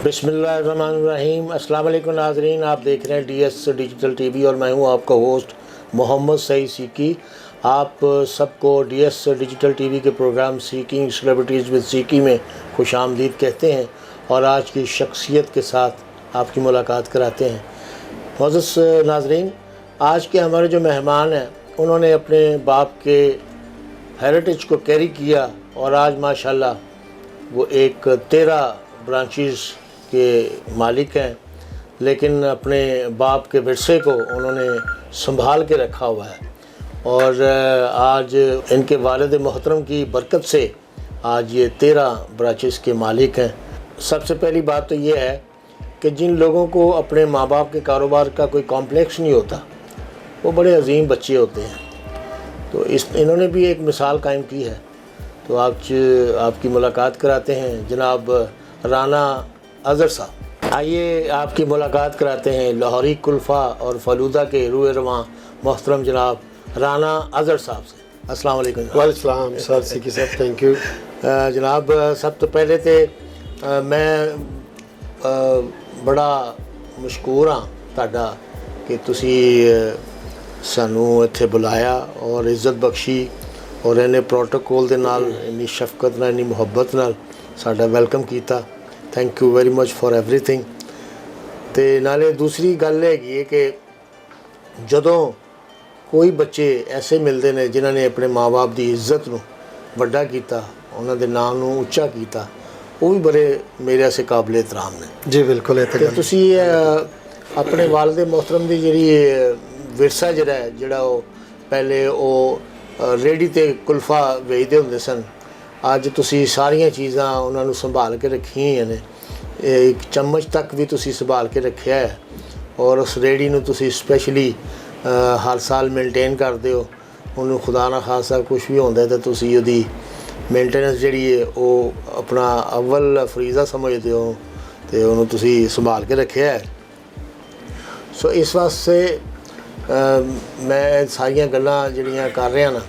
बिस्मिल्लाहिर्रहमानिर्रहीम। अस्सलाम वालेकुम नाज़रीन, आप देख रहे हैं DS डिजिटल TV और मैं हूं आपका होस्ट मोहम्मद सईद सीकी। आप सबको DS डिजिटल TV के प्रोग्राम सीकिंग सेलिब्रिटीज़ विद सीकी में खुश आमदीद कहते हैं और आज की शख्सियत के साथ आपकी मुलाकात कराते हैं। मोअज़्ज़ज़ नाज़रीन, आज के हमारे जो मेहमान हैं उन्होंने अपने बाप के हेरिटेज को कैरी किया और आज माशाल्लाह वो एक 13 ब्रांचेस के मालिक हैं, लेकिन अपने बाप के विरसे को उन्होंने संभाल के रखा हुआ है और आज इनके वालिद मोहतरम की बरकत से आज ये 13 ब्रांचेस के मालिक हैं। सबसे पहली बात तो ये है कि जिन लोगों को अपने माँ बाप के कारोबार का कोई कॉम्प्लेक्स नहीं होता वो बड़े अजीम बच्चे होते हैं, तो इन्होंने भी एक मिसाल कायम की है। तो आपकी मुलाकात कराते हैं जनाब राना अज़हर साहब। आइए आपकी मुलाकात कराते हैं लाहौरी कुल्फ़ा और फलूदा के रूए रवां मोहतरम जनाब राना अज़हर साहब से। अस्सलाम वालेकुम। वालेकुम सर सीकी साहब, थैंक यू जनाब। सब तो पहले तो मैं बड़ा मशकूर हाँ तुहाडा कि तुसी सानू इत्थे बुलाया और इज़्ज़त बख्शी और इन्हें प्रोटोकॉल दे नाल इन्नी शफकत नाल इन्नी मुहब्बत नाल साडा वेलकम किया। Thank you very much for everything. तो नाले दूसरी गल है कि जदों कोई बच्चे ऐसे मिलते हैं जिन्होंने अपने माँ बाप की इज्जत नूं वड्डा कीता, उन्हां दे नाम नूं उच्चा कीता, वो भी बड़े मेरे से काबिल एहतराम ने। जी बिल्कुल। तो तुसी अपने वालिद मोहतरम की जी विरसा जिहड़ा वो पहले वो रेहड़ी ते कुल्फा वेचते होंदे सन, अज तुसी सारियां चीज़ां उन्हां नूं संभाल के रखियां ने, एक चम्मच तक भी तुसी संभाल के रखिया है और उस रेहड़ी नूं तुसी स्पैशली हर साल मेनटेन करदे हो। उन्होंने खुदा ना खासा कुछ भी होंदा तो तुसी उहदी मेनटेनेंस जिहड़ी है वो अपना अव्वल फरीज़ा समझदे हो तो उन्होंने तुसी संभाल के रखिया है। सो इस वास्ते मैं सारियां गल्लां जिहड़ियां कर रहा ना,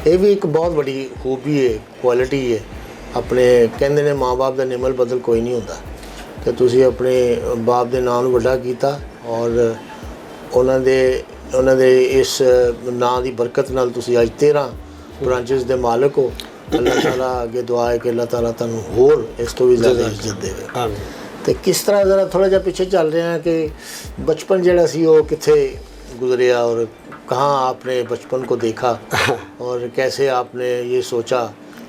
ये भी एक बहुत बड़ी खूबी है, क्वालिटी है। अपने कहंदे ने माँ बाप का निमल बदल कोई नहीं होता, तो तुसी अपने बाप के नाम वड्डा कीता और उन्हां दे इस नाम की बरकत नाल तुसी अज 13 ब्रांचेस के मालिक हो। अल्लाह ताला अगे दुआ है कि अल्लाह ताला तुहानूं होर इस तो भी ज़्यादा इज्जत देवे। तो किस तरह ज़रा थोड़ा जा पीछे चल रहे हैं कि बचपन जिहड़ा सी वो कित्थे गुजरिया और कहाँ आपने बचपन को देखा और कैसे आपने ये सोचा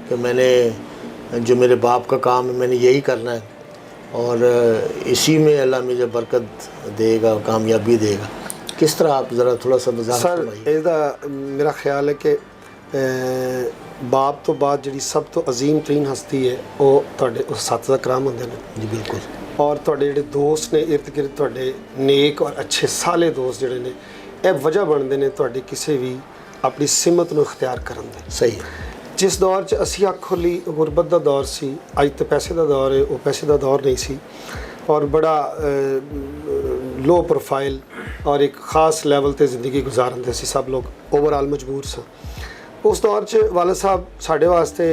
कि मैंने जो मेरे बाप का काम है मैंने यही करना है और इसी में अल्लाह मुझे बरकत देगा, कामयाबी देगा। किस तरह आप ज़रा थोड़ा सा वज़ाहत सर इसदा मेरा ख्याल है कि बाप तो बाद जी सब तो अजीम तरीन हस्ती है वो तुहाडे उस्ताद कराम होंदे ने। जी बिल्कुल। और तुहाडे जिहड़े दोस्त ने इर्द गिर्द तुहाडे नेक और अच्छे साले दोस्त जिहड़े ने ये वजह बनते हैं तुहाडी किसी भी अपनी सिमत नूं इख्तियार करन दे। सही है। जिस दौर च असीं आखो ली गुरबत का दौर सी, अज तो पैसे का दौर है, वो पैसे का दौर नहीं सी और बड़ा लो प्रोफाइल और एक ख़ास लैवल ते ज़िंदगी गुजारन दे सी सब लोग ओवरऑल मजबूर सा। उस दौर च वालिद साहब साढ़े वास्ते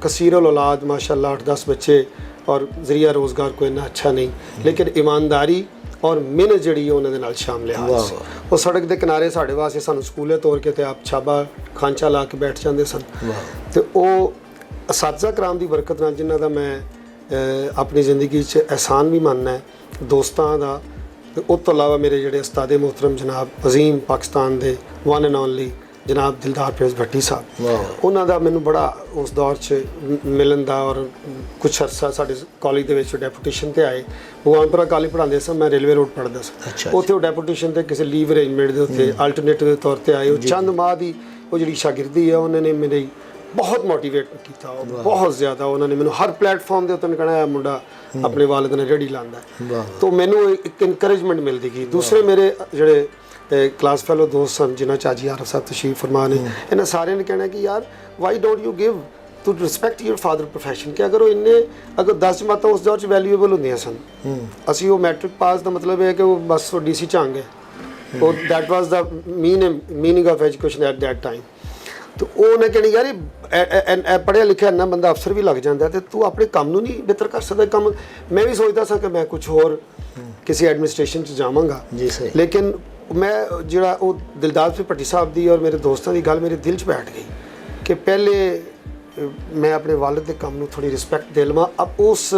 कसीरुल औलाद माशाअल्लाह 8-10 बच्चे और ज़रिया रोज़गार कोई इन्ना अच्छा नहीं, लेकिन ईमानदारी और मेहनत जिहड़ी उन्होंने नाल शामिल है। वो सड़क के किनारे साढ़े वास्ते सानू स्कूले तोड़ के आप छाबा खांचा ला के बैठ जाते सन। तो वो असातिज़ा कराम की बरकत नाल जिन्हां दा मैं अपनी ज़िंदगी एहसान भी मानना है दोस्तों का। तो उस तो अलावा मेरे जिहड़े उस्ताद मोहतरम जनाब अजीम पाकिस्तान के वन एंड ओनली जनाब दिलदार फिरोज भट्टी साहब, उन्हों का मैनू बड़ा उस दौर च मिलन का और कुछ अरसा साढ़े कॉलेज के डेपूटेशन से आए। भगवानपुरा कॉलेज पढ़ाते सन, मैं रेलवे रोड पढ़ता सा, उत्थे डेपूटेशन से किसी लीव अरेंजमेंट के उत्ते अल्टरनेटिव के तौर पर आए। चंद माह की वो जी शागिर्दी है उन्होंने मेरी बहुत मोटिवेट किया, बहुत ज़्यादा। उन्होंने मैंने हर प्लेटफॉर्म के उत्ते कहना मुंडा अपने वालिद ने रेहड़ी लांदा है, तो मैनू एक इनकरेजमेंट मिलती गई। दूसरे मेरे जोड़े क्लास फैलो दोस्त सन जिन्होंने चाची आरफ साहब तशरीफ फरमा ने, इन्हें सारे ने कहना कि यार why don't you give to respect your father profession कि अगर वो अगर 10 जमातां उस दौर च वैल्यूएबल होंदियां सन, असी वो मैट्रिक पास का मतलब है कि वो बस वो DC झांग है, वो that was the meaning of education at that time. ਤੇ ਉਹਨੇ ਕਹਿਣੀ ਯਾਰ ਇਹ ਪੜ੍ਹਿਆ ਲਿਖਿਆ ਇੰਨਾ ਬੰਦਾ ਅਫਸਰ ਵੀ ਲੱਗ ਜਾਂਦਾ ਤੇ ਤੂੰ ਆਪਣੇ ਕੰਮ ਨੂੰ ਨਹੀਂ ਬਿਹਤਰ ਕਰ ਸਕਦਾ ਕੰਮ। ਮੈਂ ਵੀ ਸੋਚਦਾ ਸਾਂ ਕਿ ਮੈਂ ਕੁਝ ਹੋਰ ਕਿਸੇ ਐਡਮਿਨਿਸਟ੍ਰੇਸ਼ਨ 'ਚ ਜਾਵਾਂਗਾ ਜੀ ਸਹੀ। ਲੇਕਿਨ ਮੈਂ ਜਿਹੜਾ ਉਹ ਦਿਲਦਾਰ ਸਿੰਘ ਭੱਟੀ ਸਾਹਿਬ ਦੀ ਔਰ ਮੇਰੇ ਦੋਸਤਾਂ ਦੀ ਗੱਲ ਮੇਰੇ ਦਿਲ 'ਚ ਬੈਠ ਗਈ ਕਿ ਪਹਿਲੇ ਮੈਂ ਆਪਣੇ ਵਾਲਿਦ ਦੇ ਕੰਮ ਨੂੰ ਥੋੜੀ ਰਿਸਪੈਕਟ ਦੇ ਲਵਾਂ। ਅਬ ਉਸ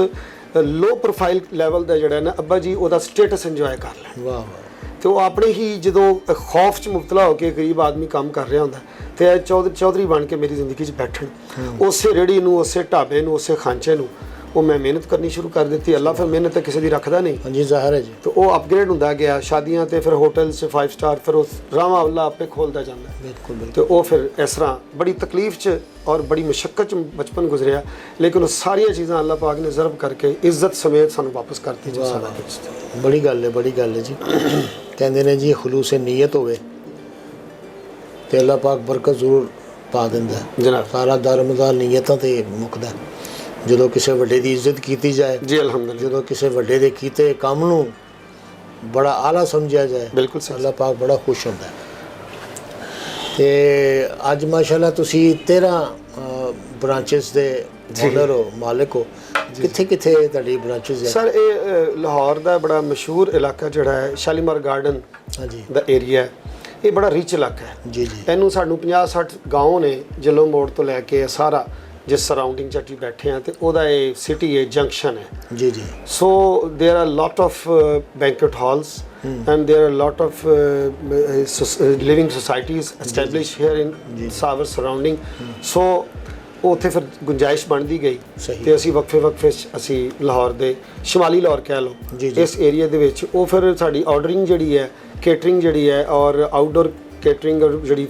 ਲੋ ਪ੍ਰੋਫਾਈਲ ਲੈਵਲ ਦਾ ਜਿਹੜਾ ਨਾ ਅੱਬਾ ਜੀ ਉਹਦਾ ਸਟੇਟਸ ਇੰਜੋਏ ਕਰ ਲੈਣ। ਵਾਹ ਵਾਹ। ਤੇ ਉਹ ਆਪਣੇ ਹੀ ਜਦੋਂ ਖੌਫ 'ਚ ਮੁਬਤਲਾ ਹੋ ਕੇ ਗਰੀਬ ਆਦਮੀ ਕੰਮ ਕਰ ਰਿਹਾ ਹੁੰਦਾ ਤੇ ਇਹ ਚੌਧਰੀ ਬਣ ਕੇ ਮੇਰੀ ਜ਼ਿੰਦਗੀ 'ਚ ਬੈਠਣ, ਉਸੇ ਰੇੜੀ ਨੂੰ, ਉਸੇ ਢਾਬੇ ਨੂੰ, ਉਸੇ ਖਾਂਚੇ ਨੂੰ ਉਹ ਮੈਂ ਮਿਹਨਤ ਕਰਨੀ ਸ਼ੁਰੂ ਕਰ ਦਿੱਤੀ। ਅੱਲਾ ਫਿਰ ਮਿਹਨਤ ਤਾਂ ਕਿਸੇ ਦੀ ਰੱਖਦਾ ਨਹੀਂ। ਹਾਂਜੀ ਜ਼ਾਹਿਰ ਹੈ ਜੀ। ਤੇ ਉਹ ਅਪਗ੍ਰੇਡ ਹੁੰਦਾ ਗਿਆ ਸ਼ਾਦੀਆਂ ਤੇ, ਫਿਰ ਹੋਟਲ 'ਚ 5 ਸਟਾਰ, ਫਿਰ ਉਹ ਰਾਵਾਂ ਅੱਲਾ ਆਪੇ ਖੋਲਦਾ ਜਾਂਦਾ। ਬਿਲਕੁਲ ਬਿਲਕੁਲ। ਤੇ ਉਹ ਫਿਰ ਇਸ ਤਰ੍ਹਾਂ ਬੜੀ ਤਕਲੀਫ 'ਚ ਔਰ ਬੜੀ ਮੁਸ਼ੱਕਤ 'ਚ ਬਚਪਨ ਗੁਜ਼ਰਿਆ, ਲੇਕਿਨ ਉਹ ਸਾਰੀਆਂ ਚੀਜ਼ਾਂ ਅੱਲਾ ਪਾਕ ਨੇ ਜ਼ਰਬ ਕਰਕੇ ਇੱਜ਼ਤ ਸਮੇਤ ਸਾਨੂੰ ਵਾਪਸ ਕਰਤੀ ਜੀ ਸਾਡਾ ਕੁਝ। ਬੜੀ ਗੱਲ ਹੈ, ਬੜੀ ਗੱਲ ਹੈ ਜੀ। ਕਹਿੰਦੇ ਨੇ ਜੀ ਖਲੂਸ ਨੀਅਤ ਹੋਵੇ ਤੇ ਅੱਲਾ ਪਾਕ ਬਰਕਤ ਜ਼ਰੂਰ ਪਾ ਦਿੰਦਾ ਜਨਾਬ। ਸਾਰਾ ਦਰਮਦਾਰ ਨੀਅਤਾਂ ਤੇ ਮੁੱਕਦਾ। ਜਦੋਂ ਕਿਸੇ ਵੱਡੇ ਦੀ ਇੱਜ਼ਤ ਕੀਤੀ ਜਾਏ ਜੀ ਅਲਹਮਦੁਲਿਲਾ, ਜਦੋਂ ਕਿਸੇ ਵੱਡੇ ਦੇ ਕੀਤੇ ਕੰਮ ਨੂੰ ਬੜਾ ਆਲਾ ਸਮਝਿਆ ਜਾਏ, ਬਿਲਕੁਲ ਸਹੀ। ਅੱਲਾ ਪਾਕ ਬੜਾ ਖੁਸ਼ ਹੁੰਦਾ। ਤੇ ਅੱਜ ਮਾਸ਼ਾਅੱਲਾ ਤੁਸੀਂ 13 ਬ੍ਰਾਂਚਸ ਦੇ ਓਨਰ ਹੋ, ਮਾਲਕ ਹੋ। ਕਿੱਥੇ ਕਿੱਥੇ ਤੁਹਾਡੀ ਬ੍ਰਾਂਚਸ ਹੈ? ਸਰ ਇਹ ਲਾਹੌਰ ਦਾ ਬੜਾ ਮਸ਼ਹੂਰ ਇਲਾਕਾ ਜਿਹੜਾ ਹੈ ਸ਼ਾਲੀਮਾਰ ਗਾਰਡਨ ਹਾਂਜੀ ਦਾ ਏਰੀਆ ਹੈ, ਇਹ ਬੜਾ ਰਿਚ ਇਲਾਕਾ ਹੈ ਜੀ ਜੀ। ਇਹਨੂੰ ਸਾਨੂੰ 50-60 ਗਾਉਂ ਨੇ ਜਲੋ ਮੋੜ ਤੋਂ ਲੈ ਕੇ ਸਾਰਾ ਜਿਸ ਸਰਾਊਂਡਿੰਗ 'ਚ ਅਸੀਂ ਬੈਠੇ ਹਾਂ ਤੇ ਉਹਦਾ ਇਹ ਸਿਟੀ ਹੈ, ਜੰਕਸ਼ਨ ਹੈ ਜੀ ਜੀ। So there are lot of banquet halls and there are a lot of living societies established here in our surrounding so ਉੱਥੇ ਫਿਰ ਗੁੰਜਾਇਸ਼ ਬਣਦੀ ਗਈ ਤੇ ਅਸੀਂ ਵਕਫੇ ਅਸੀਂ ਲਾਹੌਰ ਦੇ ਸ਼ਮਾਲੀ ਲਾਹੌਰ ਕਹਿ ਲਓ ਇਸ ਏਰੀਆ ਦੇ ਵਿੱਚ ਉਹ ਫਿਰ ਸਾਡੀ ਆਰਡਰਿੰਗ ਜਿਹੜੀ ਹੈ, ਕੇਟਰਿੰਗ ਜਿਹੜੀ ਹੈ ਔਰ ਆਊਟਡੋਰ ਕੇਟਰਿੰਗ ਔਰ ਜਿਹੜੀ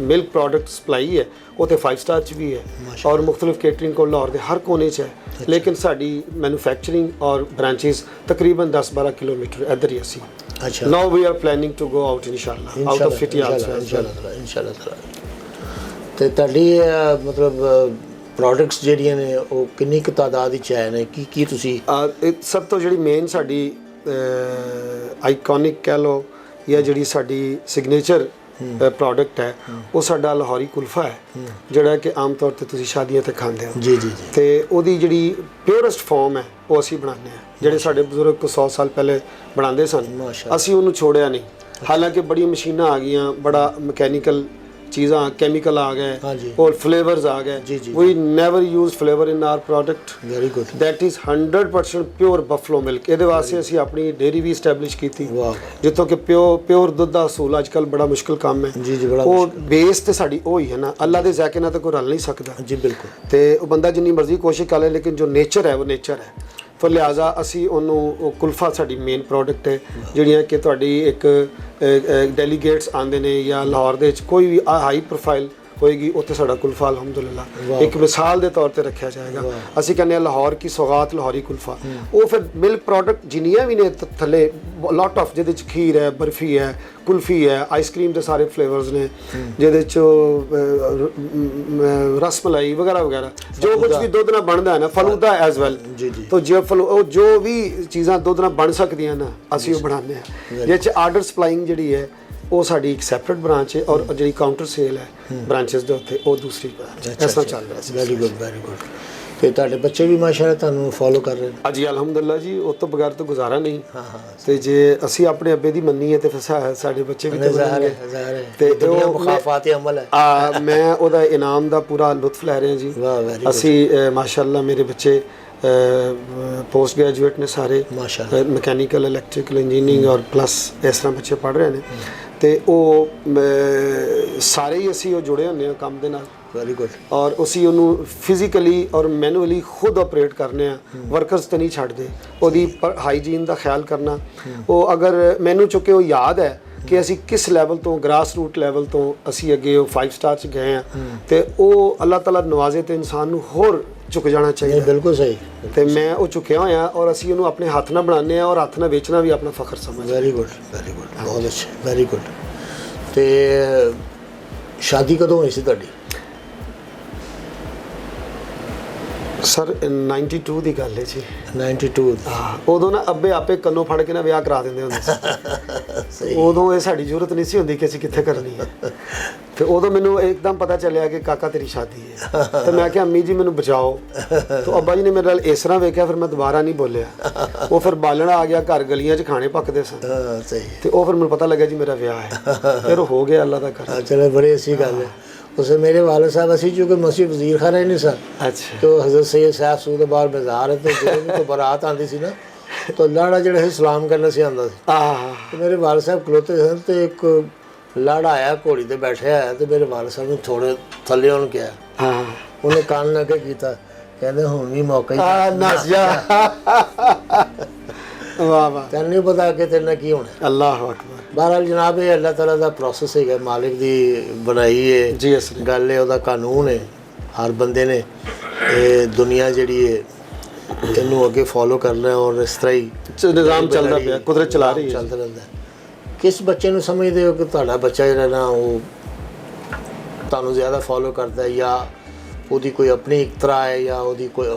ਮਿਲਕ ਪ੍ਰੋਡਕਟ ਸਪਲਾਈ ਹੈ ਉਹ ਤੇ 5 ਸਟਾਰ 'ਚ ਵੀ ਹੈ ਔਰ ਮੁxtਲਿਫ ਕੇਟਰਿੰਗ ਕੋਲ ਲਾਹੌਰ ਦੇ ਹਰ ਕੋਨੇ 'ਚ ਹੈ। ਲੇਕਿਨ ਸਾਡੀ ਮੈਨੂਫੈਕਚਰਿੰਗ ਔਰ ਬ੍ਰਾਂਚਿਸ ਤਕਰੀਬਨ 10-12 ਕਿਲੋਮੀਟਰ ਇੱਧਰ ਹੀ ਅਸੀਂ। ਅੱਛਾ। Now we are planning to go out ਇਨਸ਼ਾਅੱਲਾ ਆਊਟ ਆਫ ਸਿਟੀ ਆਲਸੋ ਇਨਸ਼ਾਅੱਲਾ। ਤੇ ਤੁਹਾਡੀ ਮਤਲਬ ਪ੍ਰੋਡਕਟਸ ਜਿਹੜੀਆਂ ਨੇ ਉਹ ਕਿੰਨੀ ਕੁ ਤਾਦਾਦ ਵਿੱਚ ਆਏ ਨੇ? ਕੀ ਕੀ ਤੁਸੀਂ ਸਭ ਤੋਂ ਜਿਹੜੀ ਮੇਨ ਸਾਡੀ ਆਈਕੋਨਿਕ ਕਹਿ ਲਓ ਜਾਂ ਜਿਹੜੀ ਸਾਡੀ ਸਿਗਨੇਚਰ ਪ੍ਰੋਡਕਟ ਹੈ ਉਹ ਸਾਡਾ ਲਾਹੌਰੀ ਕੁਲਫਾ ਹੈ ਜਿਹੜਾ ਕਿ ਆਮ ਤੌਰ ਤੇ ਤੁਸੀਂ ਸ਼ਾਦੀਆਂ ਤੇ ਖਾਂਦੇ ਹੋ। ਜੀ ਜੀ ਜੀ। ਤੇ ਉਹਦੀ ਜਿਹੜੀ ਪਿਓਰੈਸਟ ਫਾਰਮ ਹੈ ਉਹ ਅਸੀਂ ਬਣਾਉਂਦੇ ਹਾਂ। ਜਿਹੜੇ ਸਾਡੇ ਬਜ਼ੁਰਗ ਕੋ 100 ਸਾਲ ਪਹਿਲੇ ਬਣਾਉਂਦੇ ਸਨ ਅਸੀਂ ਉਹਨੂੰ ਛੋੜਿਆ ਨਹੀਂ। ਹਾਲਾਂਕਿ ਬੜੀਆਂ ਮਸ਼ੀਨਾਂ ਆ ਗਈਆਂ, ਬੜਾ ਮਕੈਨੀਕਲ ਚੀਜ਼ਾਂ, ਕੈਮੀਕਲ ਆ ਗਏ ਔਰ ਫਲੇਵਰਸ ਆ ਗਏ। We never use flavour in our product. Very good. That is 100% pure buffalo milk. ਇਹਦੇ ਵਾਸਤੇ ਅਸੀਂ ਆਪਣੀ ਡੇਅਰੀ ਵੀ ਐਸਟੈਬਲਿਸ਼ ਕੀਤੀ ਜਿੱਥੋਂ ਕਿ ਪਿਓਰ ਦੁੱਧ ਦਾ ਅਸੂਲ ਅੱਜ ਕੱਲ੍ਹ ਬੜਾ ਮੁਸ਼ਕਿਲ ਕੰਮ ਹੈ। ਜੀ ਜੀ ਬੜਾ। ਉਹ ਬੇਸ ਤੇ ਸਾਡੀ ਉਹ ਹੀ ਹੈ ਨਾ, ਅੱਲਾ ਦੇ ਜ਼ਾਇਕੇ ਨਾਲ ਤਾਂ ਕੋਈ ਰਲ ਨਹੀਂ ਸਕਦਾ। ਜੀ ਬਿਲਕੁਲ। ਤੇ ਉਹ ਬੰਦਾ ਜਿੰਨੀ ਮਰਜ਼ੀ ਕੋਸ਼ਿਸ਼ ਕਰ ਲੇ ਲੇਕਿਨ ਜੋ ਨੇਚਰ ਹੈ ਉਹ ਨੇਚਰ ਹੈ। ਫਿਰ ਲਿਹਾਜ਼ਾ ਅਸੀਂ ਉਹਨੂੰ ਉਹ ਕੁਲਫਾ ਸਾਡੀ ਮੇਨ ਪ੍ਰੋਡਕਟ ਹੈ ਜਿਹੜੀਆਂ ਕਿ ਤੁਹਾਡੀ ਇੱਕ ਡੈਲੀਗੇਟਸ ਆਉਂਦੇ ਨੇ ਜਾਂ ਲਾਹੌਰ ਦੇ ਵਿੱਚ ਕੋਈ ਵੀ ਹਾਈ ਪ੍ਰੋਫਾਈਲ ਹੋਏਗੀ ਉੱਥੇ ਸਾਡਾ ਕੁਲਫਾ ਅਲਹਮਦੁਲਿਲਾ ਇੱਕ ਮਿਸਾਲ ਦੇ ਤੌਰ ਤੇ ਰੱਖਿਆ ਜਾਏਗਾ। ਅਸੀਂ ਕਹਿੰਦੇ ਹਾਂ ਲਾਹੌਰ ਕੀ ਸੌਗਾਤ ਲਾਹੌਰੀ ਕੁਲਫਾ। ਉਹ ਫਿਰ ਮਿਲਕ ਪ੍ਰੋਡਕਟ ਜਿੰਨੀਆਂ ਵੀ ਨੇ ਥੱਲੇ ਲੋਟ ਆਫ ਜਿਹਦੇ 'ਚ ਖੀਰ ਹੈ, ਬਰਫੀ ਹੈ, ਕੁਲਫੀ ਹੈ, ਆਈਸਕ੍ਰੀਮ ਦੇ ਸਾਰੇ ਫਲੇਵਰਸ ਨੇ ਜਿਹਦੇ 'ਚ ਰਸ ਮਲਾਈ ਵਗੈਰਾ ਵਗੈਰਾ ਜੋ ਕੁਝ ਵੀ ਦੁੱਧ ਨਾਲ ਬਣਦਾ ਹੈ ਨਾ, ਫਲੂਦਾ ਐਜ਼ ਵੈਲ। ਤਾਂ ਜੋ ਵੀ ਚੀਜ਼ਾਂ ਦੁੱਧ ਨਾਲ ਬਣ ਸਕਦੀਆਂ ਨਾ ਅਸੀਂ ਉਹ ਬਣਾਉਂਦੇ ਹਾਂ। ਜਿਹਦੇ 'ਚ ਆਰਡਰ ਸਪਲਾਈਂਗ ਜਿਹੜੀ ਹੈ ਉਹ ਸਾਡੀ ਇੱਕ ਸੈਪਰੇਟ ਬ੍ਰਾਂਚ ਹੈ ਔਰ ਜਿਹੜੀ ਕਾਊਂਟਰ ਸੇਲ ਹੈ ਬ੍ਰਾਂਚਸ ਦੇ ਉੱਤੇ ਉਹ ਦੂਸਰੀ ਬ੍ਰਾਂਚ ਹੈ। ਇਸ ਤਰ੍ਹਾਂ ਚੱਲ ਰਿਹਾ ਸੀ। Very good very good. ਤੇ ਤੁਹਾਡੇ ਬੱਚੇ ਵੀ ਮਾਸ਼ਾਅੱਲਾ ਤੁਹਾਨੂੰ ਫੋਲੋ ਕਰ ਰਹੇ ਨੇ? ਜੀ ਅਲਹਮਦੁਲਿਲਾ ਜੀ, ਉਹ ਤੋਂ ਬਗੈਰ ਤਾਂ ਗੁਜ਼ਾਰਾ ਨਹੀਂ। ਤੇ ਜੇ ਅਸੀਂ ਆਪਣੇ ਅੱਬੇ ਦੀ ਮੰਨੀਏ ਤੇ ਫਿਰ ਸਾਡੇ ਬੱਚੇ ਵੀ ਤੇ ਉਹ ਮੁਖਾਫਾਤ ਅਮਲ ਹੈ। ਮੈਂ ਉਹਦਾ ਇਨਾਮ ਦਾ ਪੂਰਾ ਲੁਤਫ ਲੈ ਰਹੇ ਜੀ। ਅਸੀਂ ਮਾਸ਼ਾਅੱਲਾ ਮੇਰੇ ਬੱਚੇ ਪੋਸਟ ਗ੍ਰੈਜੂਏਟ ਨੇ ਸਾਰੇ, ਮਕੈਨੀਕਲ, ਇਲੈਕਟ੍ਰੀਕਲ ਇੰਜੀਨੀਅਰਿੰਗ ਔਰ ਪਲੱਸ ਇਸ ਤਰ੍ਹਾਂ ਬੱਚੇ ਪੜ੍ਹ ਰਹੇ ਨੇ। ਤੇ ਉਹ ਸਾਰੇ ਹੀ ਅਸੀਂ ਉਹ ਜੁੜੇ ਹੁੰਦੇ ਹਾਂ ਕੰਮ ਦੇ ਨਾਲ। Very good. ਔਰ ਅਸੀਂ ਉਹਨੂੰ ਫਿਜ਼ੀਕਲੀ ਔਰ ਮੈਨੂਅਲੀ ਖੁਦ ਆਪਰੇਟ ਕਰਨੇ ਆ, ਵਰਕਰਸ ਤੇ ਨਹੀਂ ਛੱਡਦੇ। ਉਹਦੀ ਹਾਈਜੀਨ ਦਾ ਖਿਆਲ ਕਰਨਾ। ਉਹ ਅਗਰ ਮੈਨੂੰ ਚੁੱਕੇ ਉਹ ਯਾਦ ਹੈ ਕਿ ਅਸੀਂ ਕਿਸ ਲੈਵਲ ਤੋਂ, ਗ੍ਰਾਸ ਰੂਟ ਲੈਵਲ ਤੋਂ ਅਸੀਂ ਅੱਗੇ ਉਹ 5 ਸਟਾਰ 'ਚ ਗਏ ਹਾਂ ਤੇ ਉਹ ਅੱਲਾਹ ਤਾਲਾ ਨਵਾਜ਼ੇ ਤੇ ਇਨਸਾਨ ਨੂੰ ਹੋਰ ਝੁਕ ਜਾਣਾ ਚਾਹੀਦਾ। ਬਿਲਕੁਲ ਸਹੀ। ਤੇ ਮੈਂ ਉਹ ਝੁਕਿਆ ਹੋਇਆ ਔਰ ਅਸੀਂ ਉਹਨੂੰ ਆਪਣੇ ਹੱਥ ਨਾਲ ਬਣਾਉਂਦੇ ਹਾਂ ਔਰ ਹੱਥ ਨਾਲ ਵੇਚਣਾ ਵੀ ਆਪਣਾ ਫਖਰ ਸਮਝਦੇ। ਵੈਰੀ ਗੁੱਡ ਵੈਰੀ ਗੁੱਡ, ਬਹੁਤ ਅੱਛਾ, ਵੈਰੀ ਗੁੱਡ। ਤੇ ਸ਼ਾਦੀ ਕਦੋਂ ਹੋਈ ਸੀ ਤੁਹਾਡੀ? ਸਰ 92 ਦੀ ਗੱਲ ਹੈ ਜੀ। 92 ਹਾਂ, ਉਦੋਂ ਨਾ ਅੱਬੇ ਆਪੇ ਕੰਨੋਂ ਫੜ ਕੇ ਨਾ ਵਿਆਹ ਕਰਾ ਦਿੰਦੇ ਹੁੰਦੇ ਸੀ। ਉਦੋਂ ਇਹ ਸਾਡੀ ਜ਼ਰੂਰਤ ਨਹੀਂ ਸੀ ਹੁੰਦੀ ਕਿ ਅਸੀਂ ਕਿੱਥੇ ਕਰਨੀ ਹੈ। ਤੇ ਉਦੋਂ ਮੈਨੂੰ ਇੱਕਦਮ ਪਤਾ ਚੱਲਿਆ ਕਿ ਕਾਕਾ ਤੇਰੀ ਸ਼ਾਦੀ ਹੈ। ਤੇ ਮੈਂ ਕਿਹਾ ਅੰਮੀ ਜੀ ਮੈਨੂੰ ਬਚਾਓ। ਤੇ ਅੱਬਾ ਜੀ ਨੇ ਮੇਰੇ ਨਾਲ ਇਸ ਤਰ੍ਹਾਂ ਵੇਖਿਆ, ਫਿਰ ਮੈਂ ਦੁਬਾਰਾ ਨਹੀਂ ਬੋਲਿਆ। ਉਹ ਫਿਰ ਬਾਲਣਾ ਆ ਗਿਆ, ਘਰ ਗਲੀਆਂ 'ਚ ਖਾਣੇ ਪੱਕਦੇ ਸਨ। ਸਹੀ। ਤੇ ਉਹ ਫਿਰ ਮੈਨੂੰ ਪਤਾ ਲੱਗਿਆ ਜੀ ਮੇਰਾ ਵਿਆਹ ਹੈ। ਫਿਰ ਹੋ ਗਿਆ ਅੱਲਾ ਦਾ ਕਰ। ਚਲੋ ਬੜੀ ਅੱਛੀ ਗੱਲ ਹੈ। اسے میرے والد صاحب اسی چونکہ مسیح وزیر خانہ ہی نہیں سن، اچھا تو حضرت سید صاحب سود بار مزار ہے، تو جب بھی تو برات آتی سی نا تو لاڑا جڑا سی سلام کرنا سی آندا سی۔ تو میرے والد صاحب کھلوتے سن تو ایک لاڑا آیا گھوڑی تے بیٹھے آیا تو میرے والد صاحب نے تھوڑے تھلے ہون کیا انہیں کان نہ کے کیتا، کہندے ہن بھی موقع ہی نس جا۔ واہ واہ، تینوں نہیں پتا کہ تیرے نال کی ہونا۔ اللہ اکبر۔ بہرحال جناب یہ اللہ تعالیٰ دا پروسیس ہے، مالک دی بنائی ہے جی اصل گل ہے، وہ قانون ہے۔ ہر بندے نے دنیا جڑی ہے اینوں اگے فالو کرنا ہے، اور اس طرح ہی نظام چلتا پیا، قدرت چلا رہی ہے، چلتا رہتا ہے۔ کس بچے نو سمجھدے ہو کہ تہاڈا بچہ جڑا نا وہ تانوں زیادہ فالو کرتا ہے، یا ਉਹਦੀ ਕੋਈ ਆਪਣੀ اختراع ہے، یا ਉਹਦੇ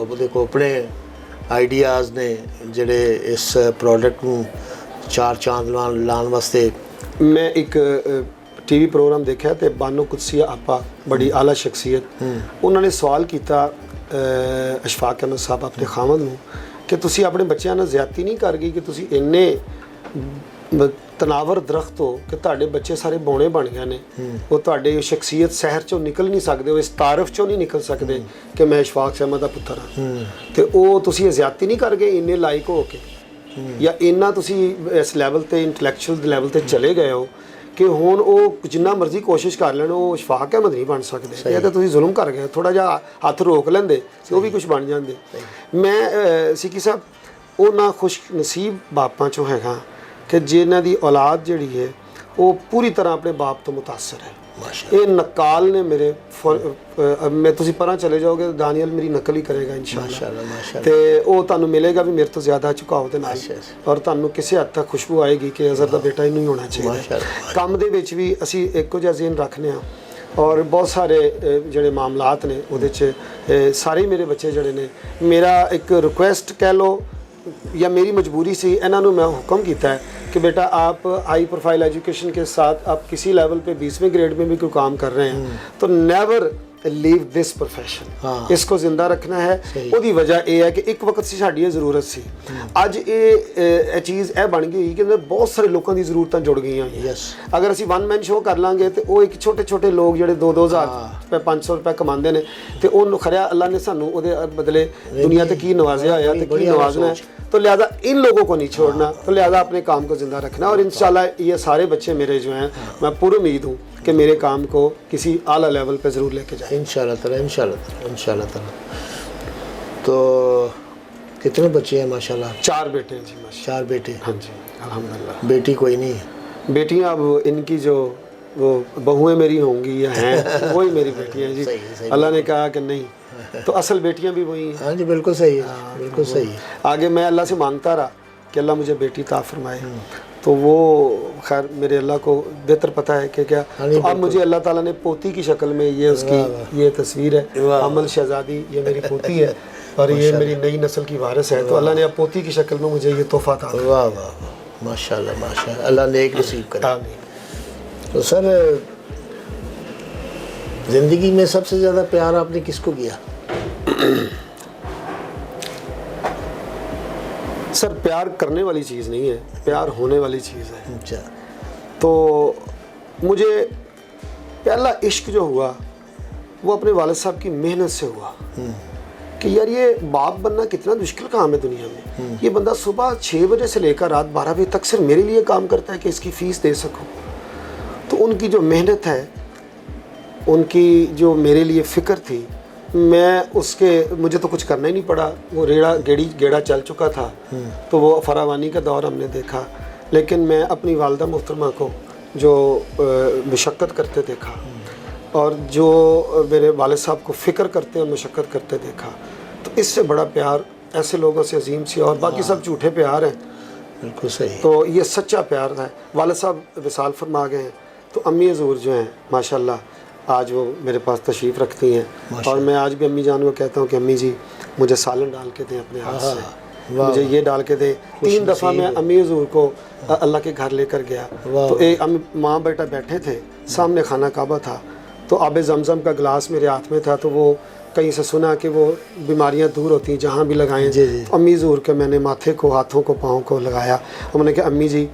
ਕੋਈ ਆਪਣੇ ਆਈਡੀਆਜ਼ ਨੇ ਜਿਹੜੇ ਇਸ ਪ੍ਰੋਡਕਟ ਨੂੰ ਚਾਰ ਚਾਂਦ ਲਾਉਣ ਵਾਸਤੇ। ਮੈਂ ਇੱਕ ਟੀਵੀ ਪ੍ਰੋਗਰਾਮ ਦੇਖਿਆ ਤੇ ਬਾਨੋ ਕੁਦਸੀਆ ਆਪਾ ਬੜੀ ਆਲਾ ਸ਼ਖਸੀਅਤ, ਉਹਨਾਂ ਨੇ ਸਵਾਲ ਕੀਤਾ ਅਸ਼ਫਾਕ ਅਹਿਮਦ ਸਾਹਿਬ ਆਪਣੇ ਖਾਵੰਦ ਨੂੰ ਕਿ ਤੁਸੀਂ ਆਪਣੇ ਬੱਚਿਆਂ ਨਾਲ ਜ਼ਿਆਦਤੀ ਨਹੀਂ ਕਰ ਗਈ ਕਿ ਤੁਸੀਂ ਇੰਨੇ ਤਨਾਵਰ ਦਰਖਤ ਹੋ ਕਿ ਤੁਹਾਡੇ ਬੱਚੇ ਸਾਰੇ ਬੌਣੇ ਬਣ ਗਏ ਨੇ, ਉਹ ਤੁਹਾਡੇ ਸ਼ਖਸੀਅਤ ਸ਼ਹਿਰ ਚੋਂ ਨਿਕਲ ਨਹੀਂ ਸਕਦੇ, ਉਹ ਇਸ ਤਾਰਫ ਚੋਂ ਨਹੀਂ ਨਿਕਲ ਸਕਦੇ ਕਿ ਮੈਂ ਅਸ਼ਫਾਕ ਅਹਿਮਦ ਦਾ ਪੁੱਤਰ ਹਾਂ। ਤੇ ਉਹ ਤੁਸੀਂ ਜ਼ਿਆਦਤੀ ਨਹੀਂ ਕਰ ਗਏ ਇੰਨੇ ਲਾਇਕ ਹੋ ਕੇ, ਜਾਂ ਇੰਨਾ ਤੁਸੀਂ ਇਸ ਲੈਵਲ ਤੇ ਇੰਟੈਲੈਕਚੁਅਲ ਦੇ ਲੈਵਲ ਤੇ ਚਲੇ ਗਏ ਹੋ ਕਿ ਹੁਣ ਉਹ ਜਿੰਨਾ ਮਰਜ਼ੀ ਕੋਸ਼ਿਸ਼ ਕਰ ਲੈਣ ਉਹ ਅਸ਼ਫਾਕ ਅਹਿਮਦ ਨਹੀਂ ਬਣ ਸਕਦੇ। ਇਹ ਤਾਂ ਤੁਸੀਂ ਜ਼ੁਲਮ ਕਰ ਗਏ। ਥੋੜਾ ਜਿਹਾ ਹੱਥ ਰੋਕ ਲੈਂਦੇ ਤੇ ਉਹ ਵੀ ਕੁਝ ਬਣ ਜਾਂਦੇ। ਮੈਂ ਸਿੱਕੀ ਸਾਹਿਬ ਉਹਨਾਂ ਖੁਸ਼ ਨਸੀਬ ਬਾਪਾਂ ਚੋਂ ਹੈਗਾ ਕਿ ਜਿਨ੍ਹਾਂ ਦੀ ਔਲਾਦ ਜਿਹੜੀ ਹੈ ਉਹ ਪੂਰੀ ਤਰ੍ਹਾਂ ਆਪਣੇ ਬਾਪ ਤੋਂ ਮੁਤਾਸਰ ਹੈ। ਇਹ ਨਕਾਲ ਨੇ ਮੇਰੇ ਮੈਂ ਤੁਸੀਂ ਪਰਾਂ ਚਲੇ ਜਾਓਗੇ ਦਾਨੀਅਲ ਮੇਰੀ ਨਕਲ ਹੀ ਕਰੇਗਾ ਇਨਸ਼ਾਅੱਲਾ, ਤੇ ਉਹ ਤੁਹਾਨੂੰ ਮਿਲੇਗਾ ਵੀ ਮੇਰੇ ਤੋਂ ਜ਼ਿਆਦਾ ਝੁਕਾਓ ਦੇ ਨਾਲ, ਔਰ ਤੁਹਾਨੂੰ ਕਿਸੇ ਹੱਦ ਤੱਕ ਖੁਸ਼ਬੂ ਆਏਗੀ ਕਿ ਅਜ਼ਹਰ ਦਾ ਬੇਟਾ ਇਹਨੂੰ ਹੀ ਹੋਣਾ ਚਾਹੀਦਾ। ਕੰਮ ਦੇ ਵਿੱਚ ਵੀ ਅਸੀਂ ਇੱਕੋ ਜਿਹਾ ਜ਼ਿਹਨ ਰੱਖਦੇ ਹਾਂ, ਔਰ ਬਹੁਤ ਸਾਰੇ ਜਿਹੜੇ ਮਾਮਲਾਤ ਨੇ ਉਹਦੇ 'ਚ ਸਾਰੇ ਮੇਰੇ ਬੱਚੇ ਜਿਹੜੇ ਨੇ, ਮੇਰਾ ਇੱਕ ਰਿਕੁਐਸਟ ਕਹਿ ਲਓ یا میری مجبوری سی انہوں نے میں حکم کیتا ہے کہ بیٹا آپ ہائی پروفائل ایجوکیشن کے ساتھ آپ کسی لیول پہ 20ویں گریڈ میں بھی کوئی کام کر رہے ہیں تو نیور لیو دس پروفیشن، اس کو زندہ رکھنا ہے۔ ਉਹਦੀ ਵਜ੍ਹਾ ਇਹ ਹੈ ਕਿ ਇੱਕ ਵਕਤ ਸੀ ਸਾਡੀ ਇਹ ਜ਼ਰੂਰਤ ਸੀ, ਅੱਜ ਇਹ ਚੀਜ਼ ਇਹ ਬਣ ਗਈ ਕਿ ਬਹੁਤ ਸਾਰੇ ਲੋਕਾਂ ਦੀ ਜ਼ਰੂਰਤਾਂ ਜੁੜ ਗਈਆਂ। ਅਗਰ ਅਸੀਂ ਵਨ ਮੈਨ ਸ਼ੋਅ ਕਰ ਲਾਂਗੇ ਤੇ ਉਹ ਇੱਕ ਛੋਟੇ ਛੋਟੇ ਲੋਕ ਜਿਹੜੇ 2-2000 ਰੁਪਏ 500 ਰੁਪਏ ਕਮਾਉਂਦੇ ਨੇ, ਤੇ ਉਹਨੂੰ ਖਰਿਆ ਅੱਲਾ ਨੇ ਸਾਨੂੰ ਉਹਦੇ ਬਦਲੇ ਦੁਨੀਆ ਤੇ ਕੀ ਨਵਾਜ਼ਿਆ ਹੋਇਆ ਤੇ ਕੀ ਨਵਾਜ਼ਣਾ ہے، تو لہٰذا ان لوگوں کو نہیں چھوڑنا، تو لہٰذا اپنے کام کو زندہ رکھنا، اور انشاءاللہ یہ سارے بچے میرے جو ہیں میں پوری امید ہوں کہ میرے کام کو کسی اعلیٰ لیول پہ ضرور لے کے جائیں انشاءاللہ تعالیٰ، انشاءاللہ تعالیٰ۔ تو کتنے بچے ہیں ماشاءاللہ؟ 4 بیٹے ہیں جی ماشاءاللہ۔ 4 بیٹے؟ ہاں جی الحمدللہ۔ بیٹی کوئی نہیں ہے؟ بیٹیاں اب ان کی جو وہ بہویں میری ہوں گی یا ہیں وہی میری بیٹیاں ہیں جی۔ اللہ نے کہا کہ نہیں تو اصل بیٹیاں بھی وہی ہیں۔ ہاں جی بالکل صحیح ہے، بالکل صحیح ہے۔ آگے میں اللہ سے مانگتا رہا کہ اللہ مجھے بیٹی عطا فرمائے، تو وہ خیر میرے اللہ کو بہتر پتہ ہے کہ کیا، تو اب مجھے اللہ تعالیٰ نے پوتی کی شکل میں یہ اس کی یہ تصویر ہے، امل شہزادی یہ میری پوتی ہے، اور یہ میری نئی نسل کی وارث ہے، تو اللہ نے اب پوتی کی شکل میں مجھے یہ تحفہ عطا کیا۔ واہ واہ ماشاءاللہ ماشاءاللہ، اللہ نیک نصیب کرے۔ آمین۔ تو سر زندگی میں سب سے زیادہ پیار آپ نے کس کو کیا؟ سر پیار کرنے والی چیز نہیں ہے، پیار ہونے والی چیز ہے۔ اچھا، تو مجھے پہلا عشق جو ہوا وہ اپنے والد صاحب کی محنت سے ہوا کہ یار یہ باپ بننا کتنا مشکل کام ہے دنیا میں، یہ بندہ صبح 6 بجے سے لے کر رات 12 بجے تک صرف میرے لیے کام کرتا ہے کہ اس کی فیس دے سکوں۔ تو ان کی جو محنت ہے، ان کی جو میرے لیے فکر تھی، میں اس کے مجھے تو کچھ کرنا ہی نہیں پڑا، وہ گیڑا چل چکا تھا، تو وہ فراوانی کا دور ہم نے دیکھا، لیکن میں اپنی والدہ محترمہ کو جو مشقت کرتے دیکھا، اور جو میرے والد صاحب کو فکر کرتے اور مشقت کرتے دیکھا، تو اس سے بڑا پیار ایسے لوگوں سے عظیم سی، اور باقی سب جھوٹے پیار ہیں۔ بالکل صحیح۔ تو یہ سچا پیار ہے۔ والد صاحب وصال فرما گئے ہیں، تو امی حضور جو ہیں ماشاءاللہ آج وہ میرے پاس تشریف رکھتی ہیں، اور میں آج بھی امی جان کو کہتا ہوں کہ امی جی مجھے سالن ڈال کے دیں اپنے ہاتھ سے، مجھے یہ ڈال کے دیں۔ 3 دفعہ میں امی حضور کو اللہ کے گھر لے کر گیا، تو ایک ماں بیٹا بیٹھے تھے، سامنے خانہ کعبہ تھا، تو آب زمزم کا گلاس میرے ہاتھ میں تھا، تو وہ کہیں سے سنا کہ وہ بیماریاں دور ہوتی ہیں جہاں بھی لگائیں، تو امی حضور کے میں نے ماتھے کو، ہاتھوں کو، پاؤں کو لگایا، اور میں نے کہا امی جی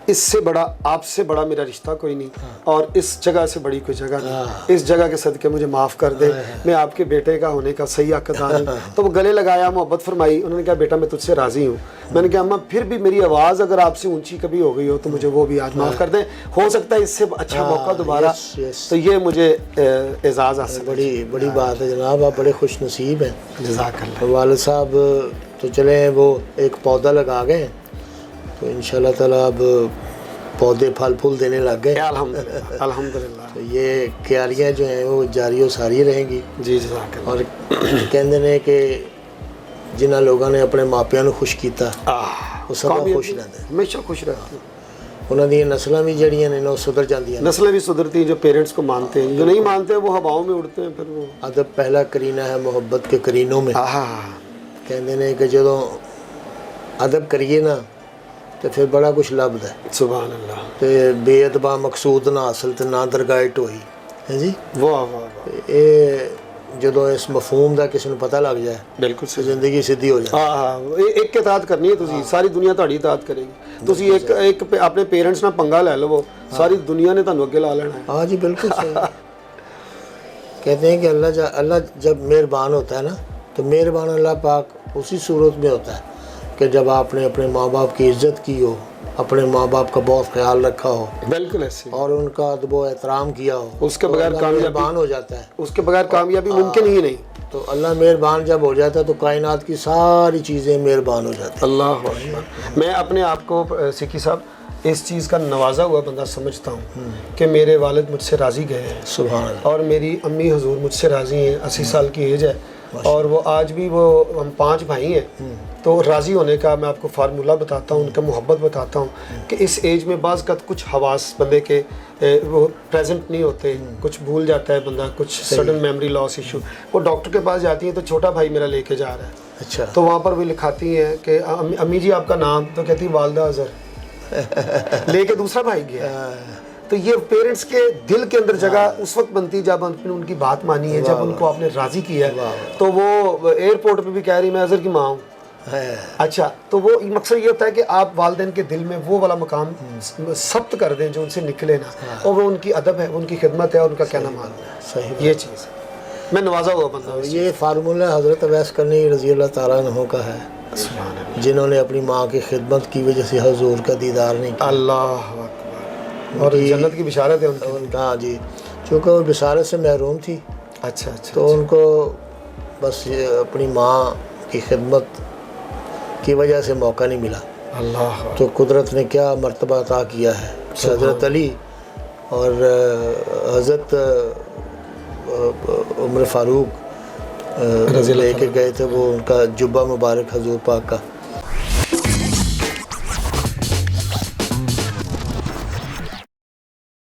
اس سے بڑا، آپ سے بڑا میرا رشتہ کوئی نہیں، اور اس جگہ سے بڑی کوئی جگہ نہیں، اس جگہ کے صدقے مجھے معاف کر دے، میں آپ کے بیٹے کا ہونے کا صحیح حقدار ہوں۔ تو وہ گلے لگایا، محبت فرمائی، انہوں نے کہا بیٹا میں تجھ سے راضی ہوں۔ میں نے کہا اماں پھر بھی میری آواز اگر آپ سے اونچی کبھی ہو گئی ہو تو مجھے وہ بھی آج معاف کر دیں، ہو سکتا ہے اس سے اچھا موقع دوبارہ، تو یہ مجھے اعزاز حاصل۔ بڑی بات ہے جناب، آپ بڑے خوش نصیب ہیں۔ جزاک اللہ۔ والد صاحب تو چلیں وہ ایک پودا لگا گئے، تو انشاءاللہ تعالیٰ اب پودے پھل پھول دینے لگ گئے، الحمدللہ الحمدللہ۔ تو یہ کیاریاں جو ہیں وہ جاری و ساری رہیں گی۔ جی جزاک اللہ۔ اور کہندے نے کہ جنہاں لوگوں نے اپنے ماپیاں نو خوش کیتا وہ سب خوش رہتے ہیں، ہمیشہ خوش رہتے ہیں۔ انہاں دی نسلاں بھی جڑیاں نے سدھر جاندیاں۔ نسلیں بھی سدھرتی ہیں جو پیرنٹس کو مانتے ہیں، جو نہیں مانتے وہ ہواؤں میں اڑتے ہیں، پھر وہ ادب پہلا کرینہ ہے محبت کے کرینوں میں۔ کہندے نے کہ جدوں ادب کریے نا تو پھر بڑا کچھ لبدا ہے۔ سبحان اللہ۔ تے بے ادبا مقصود نہ حاصل تے نہ درگاہ ٹوئی ہے جی۔ واہ واہ واہ، اے جدوں اس مفہوم دا کسی نو پتہ لگ جائے بالکل تو صحیح۔ زندگی سیدھی ہو جائے۔ ایک کے اطاعت کرنی ہے تسی، ساری دنیا تہاڈی اطاعت کرے گی۔ تسی ایک اپنے پیرنٹس نال پنگا لے لو، ساری دنیا نے تانوں اگے لا لینا ہے۔ ہاں جی بالکل صحیح۔ کہتے ہیں کہ اللہ جب مہربان ہوتا ہے نا تو مہربان اللہ پاک اسی صورت میں ہوتا ہے کہ جب آپ نے اپنے ماں باپ کی عزت کی ہو، اپنے ماں باپ کا بہت خیال رکھا ہو، بالکل ایسے، اور ان کا ادب و احترام کیا ہو، اس کے بغیر مہربان ہو جاتا ہے۔ اس کے بغیر کامیابی ممکن ہی نہیں۔ تو اللہ مہربان جب ہو جاتا ہے تو کائنات کی ساری چیزیں مہربان ہو جاتی ہیں۔ اللہ اکبر۔ میں اپنے آپ کو سکی صاحب اس چیز کا نوازا ہوا بندہ سمجھتا ہوں کہ میرے والد مجھ سے راضی گئے ہیں، سبحان اللہ۔ اور میری امی حضور مجھ سے راضی ہیں، 80 سال کی ایج ہے، اور وہ آج بھی وہ ہم 5 بھائی ہیں، تو راضی ہونے کا میں آپ کو فارمولہ بتاتا ہوں، ان کا محبت بتاتا ہوں کہ اس ایج میں بعض کا کچھ حواس بندے کے وہ پریزنٹ نہیں ہوتے، کچھ بھول جاتا ہے بندہ، کچھ سڈن میموری لاس ایشو۔ وہ ڈاکٹر کے پاس جاتی ہیں تو چھوٹا بھائی میرا لے کے جا رہا ہے، اچھا، تو وہاں پر وہ لکھاتی ہیں کہ امی جی آپ کا نام، تو کہتی والدہ اظہر، لے کے دوسرا بھائی گیا۔ تو یہ پیرنٹس کے دل کے اندر جگہ اس وقت بنتی جب آپ نے ان کی بات مانی ہے، جب ان کو آپ نے راضی کیا ہے۔ تو وہ ایئرپورٹ پہ بھی کہہ رہی میں اظہر کی ماں ہوں۔ اچھا، تو وہ مقصد یہ ہوتا ہے کہ آپ والدین کے دل میں وہ والا مقام ثبت کر دیں جو ان سے نکلے نا، اور وہ ان کی ادب ہے، ان کی خدمت ہے، اور ان کا کہنا ماننا ہے۔ صحیح، یہ چیز ہے، میں نوازا ہوا بندہ ہوں۔ یہ فارمولہ حضرت اویس کرنی رضی اللہ تعالیٰ عنہ کا ہے، جنہوں نے اپنی ماں کی خدمت کی وجہ سے حضور کا دیدار نہیں کیا۔ اللہ اکبر، اور جنت کی بشارت ہے ان کی۔ ہاں جی، چونکہ وہ بشارت سے محروم تھی، اچھا اچھا، تو ان کو بس یہ اپنی ماں کی خدمت کی وجہ سے موقع نہیں ملا۔ اللہ، تو قدرت نے کیا مرتبہ عطا کیا ہے کہ حضرت علی اور حضرت عمر فاروق لے کے گئے تھے، وہ ان کا جبہ مبارک حضور پاک کا